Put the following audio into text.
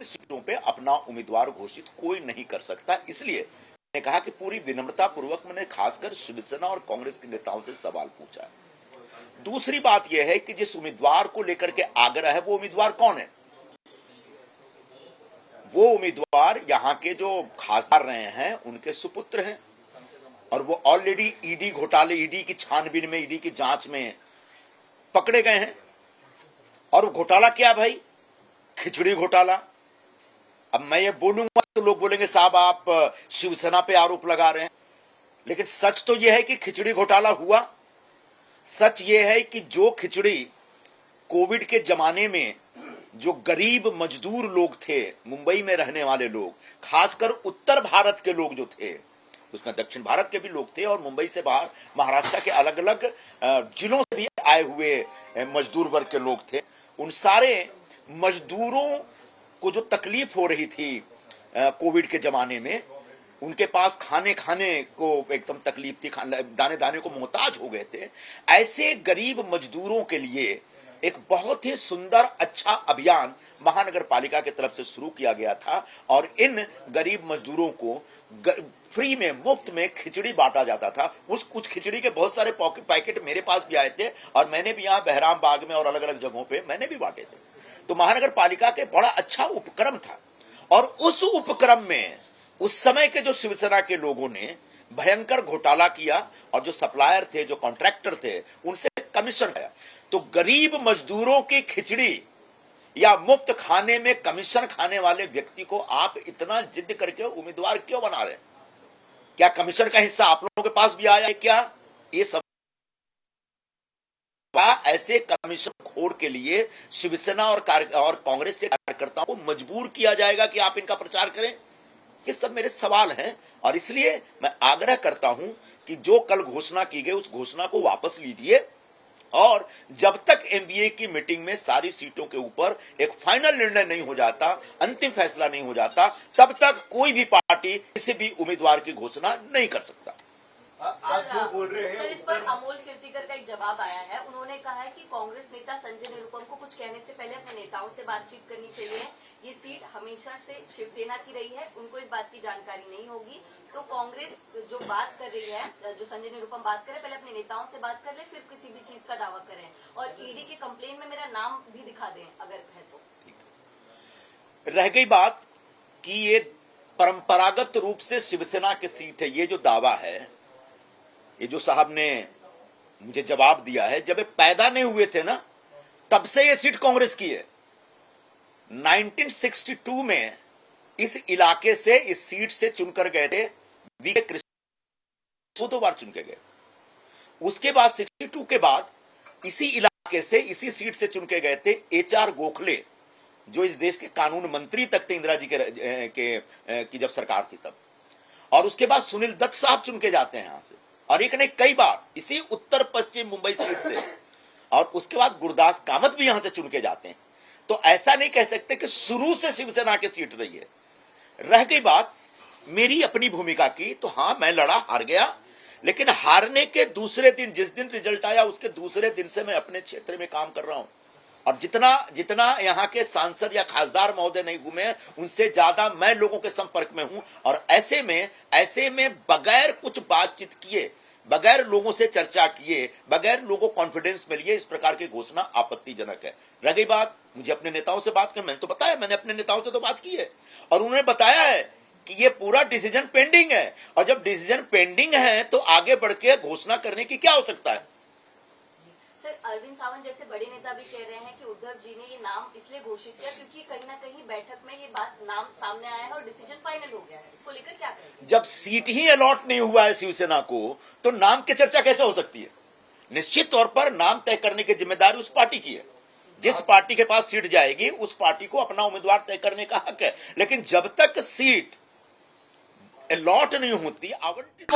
सीटों पे अपना उम्मीदवार घोषित कोई नहीं कर सकता। इसलिए मैंने कहा कि पूरी विनम्रता पूर्वक मैंने खासकर शिवसेना और कांग्रेस के नेताओं से सवाल पूछा। दूसरी बात यह है कि जिस उम्मीदवार को लेकर के आग्रह है वो उम्मीदवार कौन है? वो उम्मीदवार यहां के जो खासदार रहे हैं उनके सुपुत्र हैं और वो ऑलरेडी ईडी घोटाले, ईडी की छानबीन में, ईडी की जांच में पकड़े गए हैं। और घोटाला क्या भाई? खिचड़ी घोटाला। अब मैं ये बोलूंगा तो लोग बोलेंगे साहब आप शिवसेना पे आरोप लगा रहे हैं, लेकिन सच तो यह है कि खिचड़ी घोटाला हुआ। सच यह है कि जो खिचड़ी कोविड के जमाने में जो गरीब मजदूर लोग थे, मुंबई में रहने वाले लोग, खासकर उत्तर भारत के लोग जो थे, उसमें दक्षिण भारत के भी लोग थे और मुंबई से बाहर महाराष्ट्र के अलग अलग जिलों से भी आए हुए मजदूर वर्ग के लोग थे, उन सारे मजदूरों को जो तकलीफ हो रही थी कोविड के जमाने में, उनके पास खाने को एकदम तकलीफ थी, दाने दाने को मोहताज हो गए थे। ऐसे गरीब मजदूरों के लिए एक बहुत ही सुंदर अच्छा अभियान महानगर पालिका की तरफ से शुरू किया गया था और इन गरीब मजदूरों को फ्री में, मुफ्त में खिचड़ी बांटा जाता था। उस कुछ खिचड़ी के बहुत सारे पैकेट मेरे पास भी आए थे और मैंने भी यहाँ बहराम बाग में और अलग अलग जगहों पे मैंने भी बांटे थे। तो महानगर पालिका के बड़ा अच्छा उपक्रम था और उस उपक्रम में उस समय के जो शिवसेना के लोगों ने भयंकर घोटाला किया और जो सप्लायर थे, जो कॉन्ट्रैक्टर थे, उनसे कमीशन खाया। तो गरीब मजदूरों की खिचड़ी या मुफ्त खाने में कमीशन खाने वाले व्यक्ति को आप इतना जिद करके उम्मीदवार क्यों बना रहे? क्या कमीशन का हिस्सा आप लोगों के पास भी आया है क्या? ये सब ऐसे कमीशन खोर के लिए शिवसेना और कांग्रेस के कार्यकर्ताओं को मजबूर किया जाएगा कि आप इनका प्रचार करें? ये सब मेरे सवाल हैं और इसलिए मैं आग्रह करता हूं कि जो कल घोषणा की गई उस घोषणा को वापस लीजिए और जब तक एमबीए की मीटिंग में सारी सीटों के ऊपर एक फाइनल निर्णय नहीं हो जाता, अंतिम फैसला नहीं हो जाता, तब तक कोई भी पार्टी किसी भी उम्मीदवार की घोषणा नहीं कर सकता। आप जो बोल रहे हैं, सर इस पर अमोल कीर्तिकर का एक जवाब आया है। उन्होंने कहा है कि कांग्रेस नेता संजय निरुपम को कुछ कहने से पहले अपने नेताओं से बातचीत करनी चाहिए। ये सीट हमेशा से शिवसेना की रही है, उनको इस बात की जानकारी नहीं होगी। तो कांग्रेस जो बात कर रही है, जो संजय निरुपम बात करे, पहले अपने नेताओं से बात कर ले, फिर किसी भी चीज का दावा करें और ईडी के कंप्लेन में मेरा नाम भी दिखा दें अगर है तो। रह गई बात कि ये परंपरागत रूप से शिवसेना की सीट है, ये जो दावा है, ये जो साहब ने मुझे जवाब दिया है, जब ये पैदा नहीं हुए थे ना तब से ये सीट कांग्रेस की है। 1962 में इस इलाके से, इस सीट से चुनकर गए थे वी के कृष्ण, 2 बार चुन के गए। उसके बाद 62 के बाद इसी इलाके से, इसी सीट से चुन के गए थे HR गोखले, जो इस देश के कानून मंत्री तक थे इंदिरा जी की जब सरकार थी तब। और उसके बाद सुनील दत्त साहब चुन के जाते हैं यहां से, और एक ने कई बार इसी उत्तर पश्चिम मुंबई सीट से, और उसके बाद गुरदास कामत भी यहां से चुन के जाते हैं। तो ऐसा नहीं कह सकते कि शुरू से शिवसेना की सीट रही है। रह गई बात मेरी अपनी भूमिका की, तो हां मैं लड़ा, हार गया, लेकिन हारने के दूसरे दिन, जिस दिन रिजल्ट आया उसके दूसरे दिन से मैं अपने क्षेत्र में काम कर रहा हूं और जितना यहाँ के सांसद या खासदार महोदय नहीं घूमे, उनसे ज्यादा मैं लोगों के संपर्क में हूं। और ऐसे में बगैर कुछ बातचीत किए, बगैर लोगों से चर्चा किए, बगैर लोगों को कॉन्फिडेंस में लिए इस प्रकार की घोषणा आपत्तिजनक है। रह गई बात मुझे अपने नेताओं से बात कर, मैंने तो बताया, मैंने अपने नेताओं से तो बात की है और उन्होंने बताया है कि ये पूरा डिसीजन पेंडिंग है, और जब डिसीजन पेंडिंग है तो आगे बढ़ के घोषणा करने की क्या हो सकता है। सर अरविंद सावंत जैसे बड़े नेता भी कह रहे हैं कि उद्धव जी ने ये नाम इसलिए घोषित किया क्योंकि कहीं ना कहीं बैठक में ये बात, नाम सामने आया है और डिसीजन फाइनल हो गया है। इसको लेकर क्या करेंगे? जब सीट ही अलॉट नहीं हुआ है शिवसेना को तो नाम की चर्चा कैसे हो सकती है? निश्चित तौर पर नाम तय करने की जिम्मेदारी उस पार्टी की है। जिस पार्टी के पास सीट जाएगी उस पार्टी को अपना उम्मीदवार तय करने का हक है, लेकिन जब तक सीट अलॉट नहीं होती, आवंटित